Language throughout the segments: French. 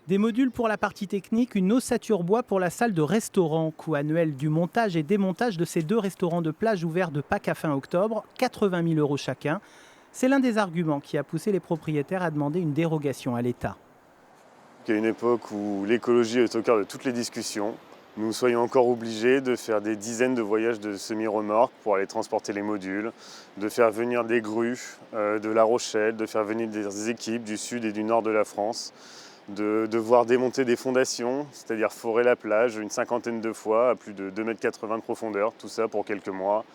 Des modules pour la partie technique, une ossature bois pour la salle de restaurant. Coût annuel du montage et démontage de ces 2 restaurants de plage ouverts de Pâques à fin octobre, 80 000 € chacun. C'est l'un des arguments qui a poussé les propriétaires à demander une dérogation à l'État. Il y a une époque où l'écologie est au cœur de toutes les discussions. Nous soyons encore obligés de faire des dizaines de voyages de semi-remorques pour aller transporter les modules, de faire venir des grues de La Rochelle, de faire venir des équipes du sud et du nord de la France, de devoir démonter des fondations, c'est-à-dire forer la plage une cinquantaine de fois à plus de 2,80 m de profondeur, tout ça pour quelques mois.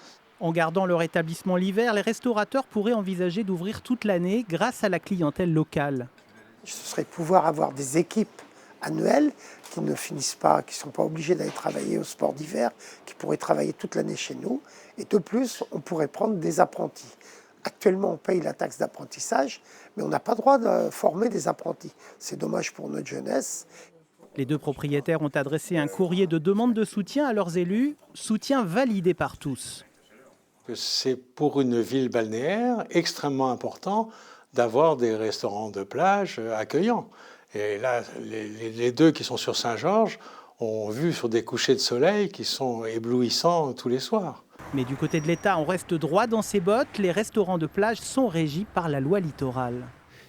En gardant leur établissement l'hiver, les restaurateurs pourraient envisager d'ouvrir toute l'année grâce à la clientèle locale. Ce serait pouvoir avoir des équipes annuelles qui ne finissent pas, qui ne sont pas obligées d'aller travailler au sport d'hiver, qui pourraient travailler toute l'année chez nous. Et de plus, on pourrait prendre des apprentis. Actuellement, on paye la taxe d'apprentissage, mais on n'a pas le droit de former des apprentis. C'est dommage pour notre jeunesse. Les 2 propriétaires ont adressé un courrier de demande de soutien à leurs élus, soutien validé par tous. C'est pour une ville balnéaire extrêmement important d'avoir des restaurants de plage accueillants. Et là, les 2 qui sont sur Saint-Georges ont vu sur des couchers de soleil qui sont éblouissants tous les soirs. Mais du côté de l'État, on reste droit dans ses bottes. Les restaurants de plage sont régis par la loi littorale.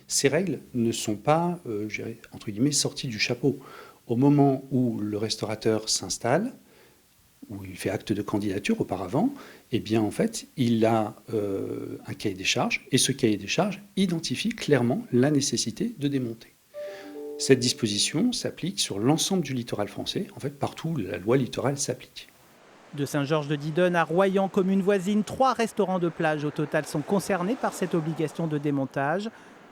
Ces règles ne sont pas, je dirais, entre guillemets, sorties du chapeau. Au moment où le restaurateur s'installe, où il fait acte de candidature auparavant, eh bien en fait, il a un cahier des charges, et ce cahier des charges identifie clairement la nécessité de démonter. Cette disposition s'applique sur l'ensemble du littoral français. En fait, partout, la loi littorale s'applique. De Saint-Georges-de-Didonne à Royan, commune voisine, 3 restaurants de plage au total sont concernés par cette obligation de démontage.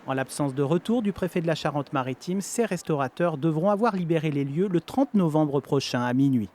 En l'absence de retour du préfet de la Charente-Maritime, ces restaurateurs devront avoir libéré les lieux le 30 novembre prochain à minuit.